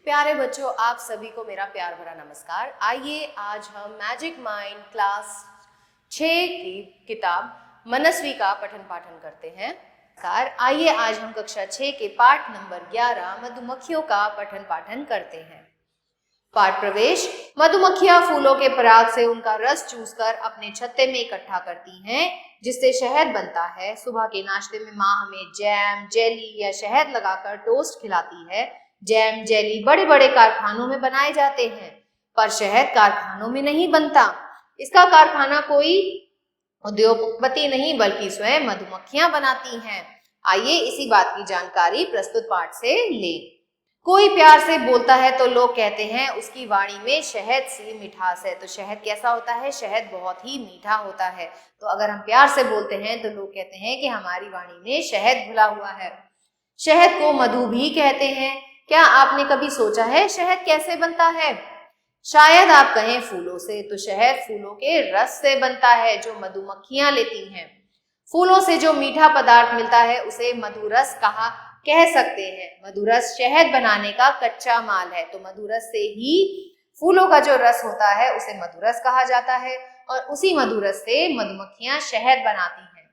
प्यारे बच्चों, आप सभी को मेरा प्यार भरा नमस्कार। आइए आज हम मैजिक माइंड क्लास 6 की किताब मनस्वी का पठन पाठन करते हैं। आइए आज हम कक्षा 6 के पाठ नंबर 11 मधुमक्खियों का पठन पाठन करते हैं। पाठ प्रवेश। मधुमक्खियां फूलों के पराग से उनका रस चूसकर अपने छत्ते में इकट्ठा करती हैं, जिससे शहद बनता है। सुबह के नाश्ते में माँ हमें जैम, जेली या शहद लगाकर टोस्ट खिलाती है। जैम, जेली बड़े बड़े कारखानों में बनाए जाते हैं, पर शहद कारखानों में नहीं बनता। इसका कारखाना कोई उद्योगपति नहीं बल्कि स्वयं मधुमक्खियां बनाती हैं। आइए इसी बात की जानकारी प्रस्तुत पाठ से लें। कोई प्यार से बोलता है तो लोग कहते हैं उसकी वाणी में शहद सी मिठास है। तो शहद कैसा होता है? शहद बहुत ही मीठा होता है। तो अगर हम प्यार से बोलते हैं तो लोग कहते हैं कि हमारी वाणी में शहद घुला हुआ है। शहद को मधु भी कहते हैं। क्या आपने कभी सोचा है शहद कैसे बनता है? शायद आप कहें फूलों से, तो शहद फूलों के रस से बनता है जो मधुमक्खियां लेती हैं। फूलों से जो मीठा पदार्थ मिलता है उसे मधुरस कह सकते हैं। मधुरस शहद बनाने का कच्चा माल है, तो मधुरस से ही फूलों का जो रस होता है उसे मधुरस कहा जाता है, और उसी मधुरस से मधुमक्खियां शहद बनाती हैं।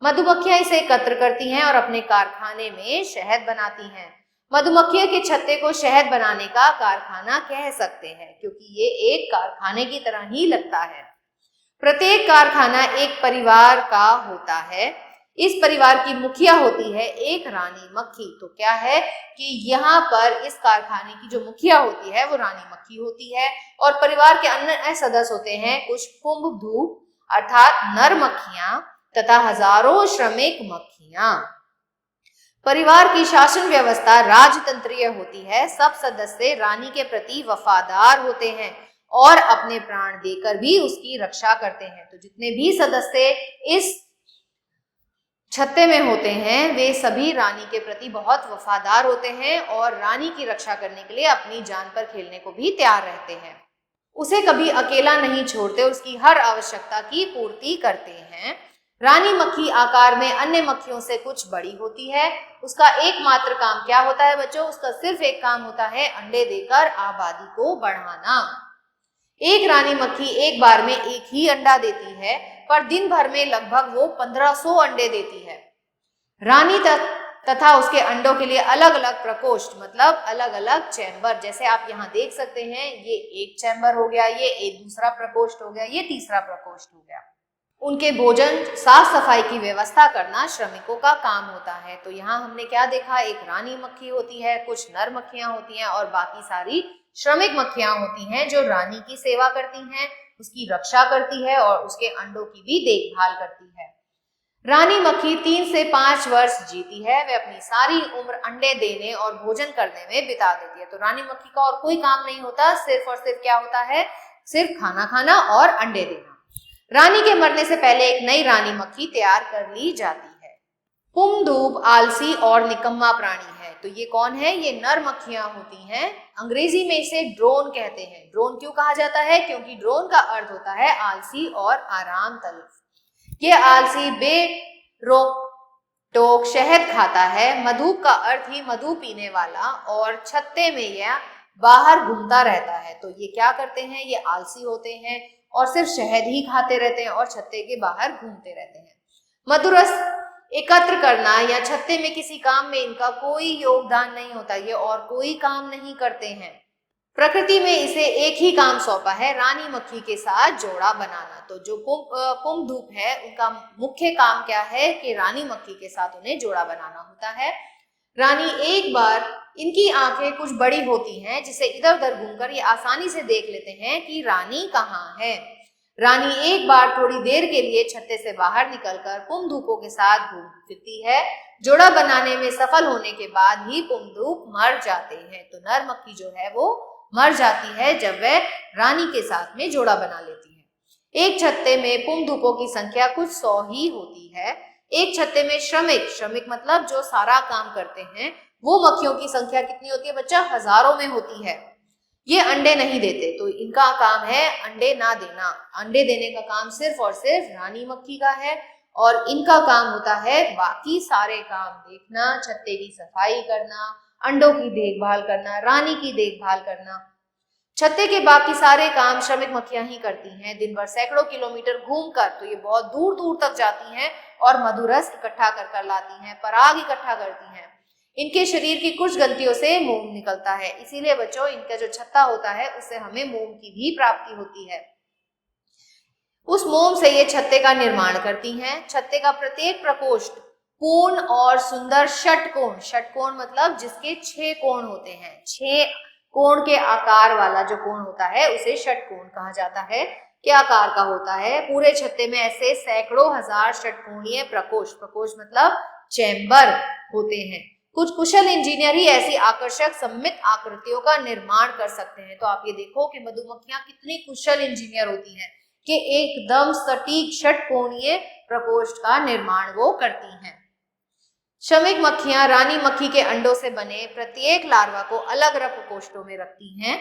मधुमक्खियां इसे एकत्र करती हैं और अपने कारखाने में शहद बनाती हैं। मधुमक्खियों के छत्ते को शहद बनाने का कारखाना कह सकते हैं, क्योंकि ये एक कारखाने की तरह ही लगता है। प्रत्येक कारखाना एक परिवार का होता है। इस परिवार की मुखिया होती है एक रानी मक्खी। तो क्या है कि यहाँ पर इस कारखाने की जो मुखिया होती है वो रानी मक्खी होती है, और परिवार के अन्य सदस्य होते हैं कुछ पुंबधूप अर्थात नर मक्खियां तथा हजारों श्रमिक मक्खियां। परिवार की शासन व्यवस्था राजतंत्रीय होती है। सब सदस्य रानी के प्रति वफादार होते हैं और अपने प्राण देकर भी उसकी रक्षा करते हैं। तो जितने भी सदस्य इस छत्ते में होते हैं वे सभी रानी के प्रति बहुत वफादार होते हैं और रानी की रक्षा करने के लिए अपनी जान पर खेलने को भी तैयार रहते हैं। उसे कभी अकेला नहीं छोड़ते, उसकी हर आवश्यकता की पूर्ति करते हैं। रानी मक्खी आकार में अन्य मक्खियों से कुछ बड़ी होती है। उसका एकमात्र काम क्या होता है बच्चों? उसका सिर्फ एक काम होता है अंडे देकर आबादी को बढ़ाना। एक रानी मक्खी एक बार में एक ही अंडा देती है, पर दिन भर में लगभग वो 1500 अंडे देती है। रानी तथा उसके अंडों के लिए अलग अलग प्रकोष्ठ मतलब अलग अलग चैम्बर, जैसे आप यहाँ देख सकते हैं, ये एक चैम्बर हो गया, ये एक दूसरा प्रकोष्ठ हो गया, ये तीसरा प्रकोष्ठ हो गया। उनके भोजन साफ सफाई की व्यवस्था करना श्रमिकों का काम होता है। तो यहाँ हमने क्या देखा? एक रानी मक्खी होती है, कुछ नर मक्खियां होती हैं और बाकी सारी श्रमिक मक्खियां होती हैं जो रानी की सेवा करती हैं, उसकी रक्षा करती है और उसके अंडों की भी देखभाल करती है। रानी मक्खी 3 से 5 वर्ष जीती है। वे अपनी सारी उम्र अंडे देने और भोजन करने में बिता देती है। तो रानी मक्खी का और कोई काम नहीं होता, सिर्फ और सिर्फ क्या होता है? सिर्फ खाना खाना और अंडे देना। रानी के मरने से पहले एक नई रानी मक्खी तैयार कर ली जाती है। पुंबधूप आलसी और निकम्मा प्राणी है। तो ये कौन है? ये नर मक्खियां होती हैं। अंग्रेजी में इसे ड्रोन कहते हैं। ड्रोन क्यों कहा जाता है? क्योंकि ड्रोन का अर्थ होता है आलसी और आराम तलब। ये आलसी बेरोक टोक शहद खाता है। मधुप का अर्थ ही मधु पीने वाला, और छत्ते में यह बाहर घूमता रहता है। तो ये क्या करते हैं? ये आलसी होते हैं और सिर्फ शहद ही खाते रहते हैं और छत्ते के बाहर घूमते रहते हैं। मधुरस एकत्र करना या छत्ते में किसी काम में इनका कोई योगदान नहीं होता, ये और कोई काम नहीं करते हैं। प्रकृति में इसे एक ही काम सौंपा है, रानी मक्खी के साथ जोड़ा बनाना। तो जो पुंबधूप है उनका मुख्य काम क्या है कि रानी मक्खी के साथ उन्हें जोड़ा बनाना होता है। रानी एक बार इनकी आंखें कुछ बड़ी होती हैं, जिसे इधर उधर घूमकर ये आसानी से देख लेते हैं कि रानी कहाँ है। रानी एक बार थोड़ी देर के लिए छत्ते से बाहर निकलकर पुंबधूपों के साथ घूम फिरती है। जोड़ा बनाने में सफल होने के बाद ही पुंबधूप मर जाते हैं। तो नर मक्खी जो है वो मर जाती है जब वह रानी के साथ में जोड़ा बना लेती है। एक छत्ते में पुंबधूपों की संख्या कुछ 100 ही होती है। एक छत्ते में श्रमिक मतलब जो सारा काम करते हैं, वो मक्खियों की संख्या कितनी होती है बच्चा? हजारों में होती है। ये अंडे नहीं देते, तो इनका काम है अंडे ना देना। अंडे देने का काम सिर्फ और सिर्फ रानी मक्खी का है, और इनका काम होता है बाकी सारे काम देखना, छत्ते की सफाई करना, अंडों की देखभाल करना, रानी की देखभाल करना। छत्ते के बाकी सारे काम श्रमिक मक्खियां ही करती हैं। दिन भर सैकड़ों किलोमीटर घूमकर तो ये बहुत दूर दूर तक जाती हैं और मधुरस इकट्ठा कर लाती हैं, पराग इकट्ठा करती हैं। इनके शरीर की कुछ ग्रंथियों से मोम निकलता है, इसीलिए बच्चों इनका जो छत्ता होता है उससे हमें मोम की भी प्राप्ति होती है। उस मोम से ये छत्ते का निर्माण करती हैं। छत्ते का प्रत्येक प्रकोष्ठ पूर्ण और सुंदर षटकोण, षटकोण मतलब जिसके 6 कोण होते हैं, 6 कोण के आकार वाला जो कोण होता है उसे षटकोण कहा जाता है। क्या आकार का होता है? पूरे छत्ते में ऐसे सैकड़ों हजार षटकोणीय प्रकोष्ठ, प्रकोष्ठ मतलब चैम्बर होते हैं। कुछ कुशल इंजीनियर ही ऐसी आकर्षक सममित आकृतियों का निर्माण कर सकते हैं। तो आप ये देखो कि मधुमक्खियां कितनी कुशल इंजीनियर होती हैं कि एकदम सटीक षटकोणीय प्रकोष्ठ का निर्माण वो करती हैं। श्रमिक मक्खियां रानी मक्खी के अंडों से बने प्रत्येक लार्वा को अलग अलग प्रकोष्ठों में रखती हैं।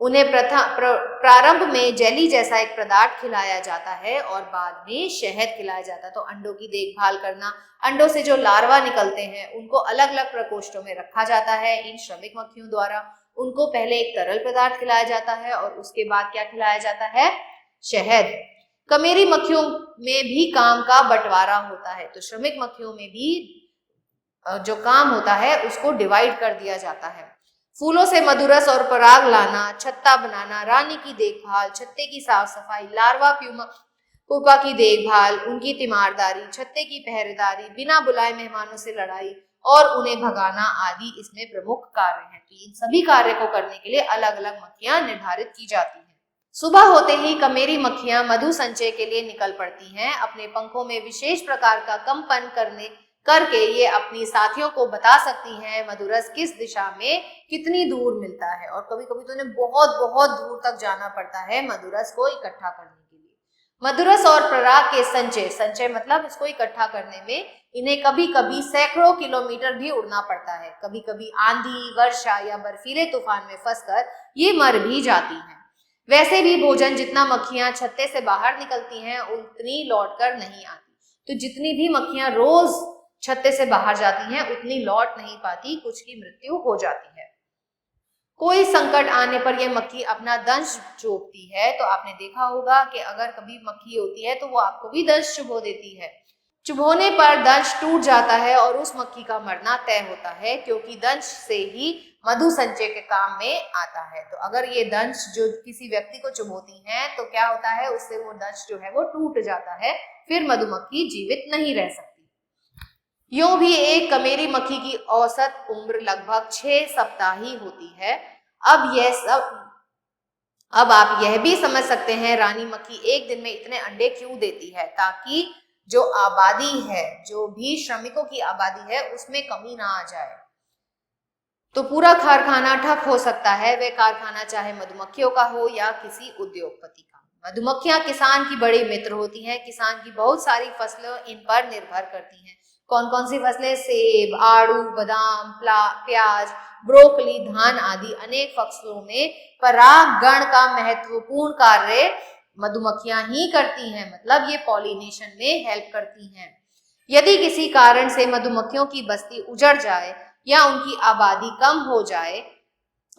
उन्हें प्रारंभ में जेली जैसा एक पदार्थ खिलाया जाता है और बाद में शहद खिलाया जाता है। तो अंडों की देखभाल करना, अंडों से जो लार्वा निकलते हैं उनको अलग अलग प्रकोष्ठों में रखा जाता है इन श्रमिक मक्खियों द्वारा। उनको पहले एक तरल पदार्थ खिलाया जाता है और उसके बाद क्या खिलाया जाता है? शहद। कमेरी मक्खियों में भी काम का बंटवारा होता है। तो श्रमिक मक्खियों में भी जो काम होता है उसको डिवाइड कर दिया जाता है। फूलों से मधुरस और पराग लाना, छत्ता बनाना, रानी की देखभाल, छत्ते की साफ सफाई, लार्वा पुपा की देखभाल, उनकी तीमारदारी, छत्ते की पहरेदारी, बिना बुलाए मेहमानों से लड़ाई और उन्हें भगाना आदि इसमें प्रमुख कार्य हैं। तो इन सभी कार्य को करने के लिए अलग अलग मक्खियां निर्धारित की जाती हैं। सुबह होते ही कमेरी मक्खियां मधु संचय के लिए निकल पड़ती हैं। अपने पंखों में विशेष प्रकार का कंपन करके ये अपनी साथियों को बता सकती हैं मधुरस किस दिशा में कितनी दूर मिलता है। और कभी कभी तो इन्हें बहुत बहुत दूर तक जाना पड़ता है मधुरस को इकट्ठा करने के लिए। मधुरस और पराग के संचय मतलब इसको इकट्ठा करने में इन्हें कभी कभी सैकड़ों किलोमीटर भी उड़ना पड़ता है। कभी कभी आंधी, वर्षा या बर्फीले तूफान में फंसकर ये मर भी जाती हैं। वैसे भी भोजन जितना मक्खियां छत्ते से बाहर निकलती हैं उतनी लौटकर नहीं आती। तो जितनी भी मक्खियां रोज छत्ते से बाहर जाती हैं उतनी लौट नहीं पाती, कुछ की मृत्यु हो जाती है। कोई संकट आने पर यह मक्खी अपना दंश चोपती है। तो आपने देखा होगा कि अगर कभी मक्खी होती है तो वो आपको भी दंश चुभो देती है। चुभोने पर दंश टूट जाता है और उस मक्खी का मरना तय होता है, क्योंकि दंश से ही मधु संचय के काम में आता है। तो अगर ये दंश जो किसी व्यक्ति को चुभोती हैं तो क्या होता है, उससे वो दंश जो है वो टूट जाता है, फिर मधुमक्खी जीवित नहीं रह सकती। यूं भी एक कमेरी मक्खी की औसत उम्र लगभग 6 सप्ताह ही होती है। अब आप यह भी समझ सकते हैं रानी मक्खी एक दिन में इतने अंडे क्यों देती है, ताकि जो आबादी है, जो भी श्रमिकों की आबादी है, उसमें कमी ना आ जाए। तो पूरा कारखाना ठप हो सकता है, वह कारखाना चाहे मधुमक्खियों का हो या किसी उद्योगपति का। मधुमक्खियां किसान की बड़ी मित्र होती हैं। किसान की बहुत सारी फसलें इन पर निर्भर करती हैं। कौन कौन सी फसलें? सेब, आड़ू, बादाम, प्याज, ब्रोकली, धान आदि अनेक फसलों में परागण का महत्वपूर्ण कार्य मधुमक्खियां ही करती हैं। मतलब ये पॉलिनेशन में हेल्प करती हैं। यदि किसी कारण से मधुमक्खियों की बस्ती उजड़ जाए या उनकी आबादी कम हो जाए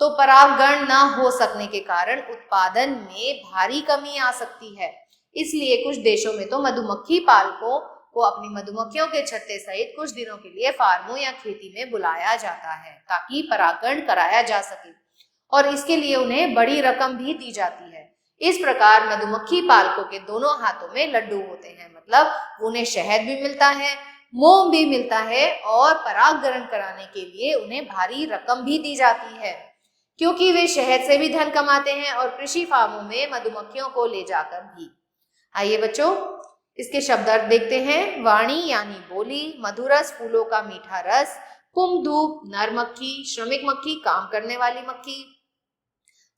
तो परागण न हो सकने के कारण उत्पादन में भारी कमी आ सकती है। इसलिए कुछ देशों में तो मधुमक्खी पालकों को अपनी मधुमक्खियों के छत्ते सहित कुछ दिनों के लिए फार्मों या खेती में बुलाया जाता है, ताकि परागण कराया जा सके, और इसके लिए उन्हें बड़ी रकम भी दी जाती है। इस प्रकार मधुमक्खी पालकों के दोनों हाथों में लड्डू होते हैं। मतलब उन्हें शहद भी मिलता है, मोम भी मिलता है और परागण कराने के लिए उन्हें भारी रकम भी दी जाती है, क्योंकि वे शहद से भी धन कमाते हैं और कृषि फार्मों में मधुमक्खियों को ले जाकर भी। आइए बच्चों, इसके शब्द अर्थ देखते हैं। वाणी यानी बोली, मधुरस फूलों का मीठा रस, कुमधुप नर मक्खी, श्रमिक मक्खी काम करने वाली मक्खी,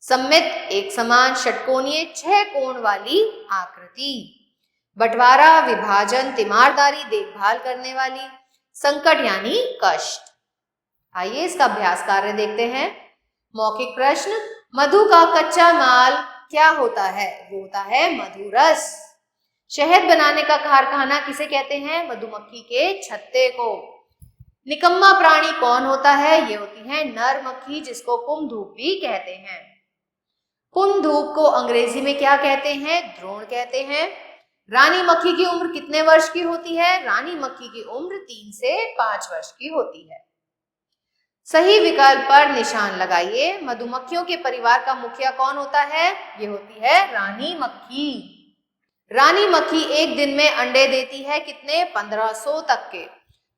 सम्मित एक समान षटकोणीय 6 कोण वाली आकृति, बंटवारा विभाजन तीमारदारी देखभाल करने वाली, संकट यानी कष्ट। आइए इसका अभ्यास कार्य देखते हैं। मौखिक प्रश्न, मधु का कच्चा माल क्या होता है? वो होता है मधुरस। शहद बनाने का कारखाना किसे कहते हैं? मधुमक्खी के छत्ते को। निकम्मा प्राणी कौन होता है? ये होती है नर मक्खी, जिसको कुमधूप भी कहते हैं। कुमधूप को अंग्रेजी में क्या कहते हैं? ड्रोन कहते हैं। रानी मक्खी की उम्र कितने वर्ष की होती है? रानी मक्खी की उम्र 3 से 5 वर्ष की होती है। सही विकल्प पर निशान लगाइए। मधुमक्खियों के परिवार का मुखिया कौन होता है? ये होती है रानी मक्खी। रानी मक्खी एक दिन में अंडे देती है कितने? 1500 तक के।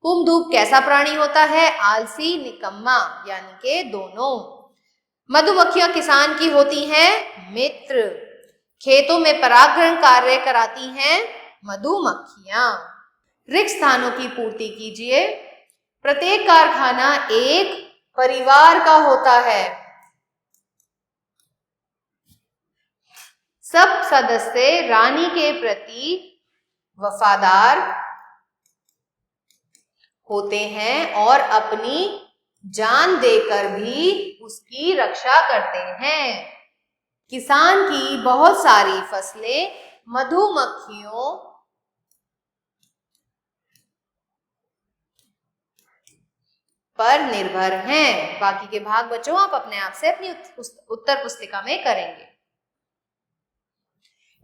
कुमधूप कैसा प्राणी होता है? आलसी, निकम्मा, यानी के दोनों। मधुमक्खियां किसान की होती हैं मित्र। खेतों में परागण कार्य कराती हैं मधुमक्खियां। रिक्त स्थानों की पूर्ति कीजिए। प्रत्येक कारखाना एक परिवार का होता है। सब सदस्य रानी के प्रति वफादार होते हैं और अपनी जान देकर भी उसकी रक्षा करते हैं। किसान की बहुत सारी फसलें मधुमक्खियों पर निर्भर हैं। बाकी के भाग बच्चों आप अपने आप से अपनी उत्तर पुस्तिका में करेंगे।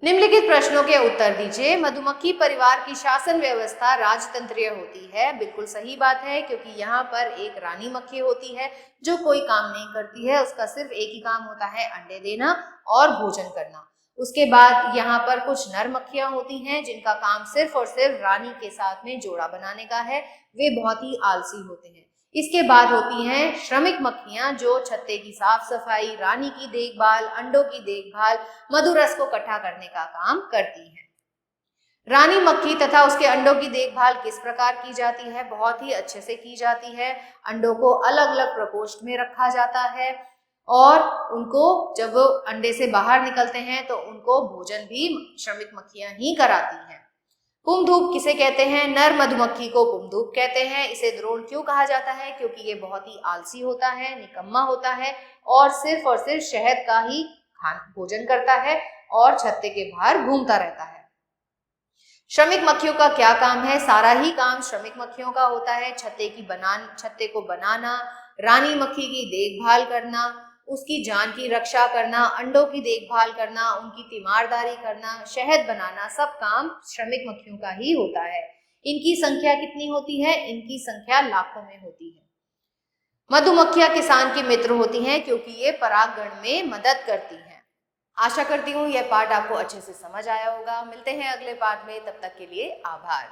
निम्नलिखित प्रश्नों के उत्तर दीजिए। मधुमक्खी परिवार की शासन व्यवस्था राजतंत्रीय होती है। बिल्कुल सही बात है, क्योंकि यहाँ पर एक रानी मक्खी होती है जो कोई काम नहीं करती है। उसका सिर्फ एक ही काम होता है, अंडे देना और भोजन करना। उसके बाद यहाँ पर कुछ नर मक्खियां होती हैं जिनका काम सिर्फ और सिर्फ रानी के साथ में जोड़ा बनाने का है। वे बहुत ही आलसी होते हैं। इसके बाद होती हैं श्रमिक मक्खियां जो छत्ते की साफ सफाई, रानी की देखभाल, अंडों की देखभाल, मधुरस को इकट्ठा करने का काम करती हैं। रानी मक्खी तथा उसके अंडों की देखभाल किस प्रकार की जाती है? बहुत ही अच्छे से की जाती है। अंडों को अलग अलग प्रकोष्ठ में रखा जाता है और उनको जब वो अंडे से बाहर निकलते हैं तो उनको भोजन भी श्रमिक मक्खियां ही कराती हैं। कुमधूप किसे कहते हैं? नर मधुमक्खी को कुमधूप कहते हैं। इसे ड्रोन क्यों कहा जाता है? क्योंकि ये बहुत ही आलसी होता है, निकम्मा होता है और सिर्फ शहद का ही भोजन करता है और छत्ते के बाहर घूमता रहता है। श्रमिक मक्खियों का क्या काम है? सारा ही काम श्रमिक मक्खियों का होता है। छत्ते को बनाना, रानी मक्खी की देखभाल करना, उसकी जान की रक्षा करना, अंडों की देखभाल करना, उनकी तीमारदारी करना, शहद बनाना, सब काम श्रमिक मक्खियों का ही होता है। इनकी संख्या कितनी होती है? इनकी संख्या लाखों में होती है। मधुमक्खियां किसान की मित्र होती हैं क्योंकि ये परागण में मदद करती हैं। आशा करती हूँ यह पाठ आपको अच्छे से समझ आया होगा। मिलते हैं अगले पाठ में, तब तक के लिए आभार।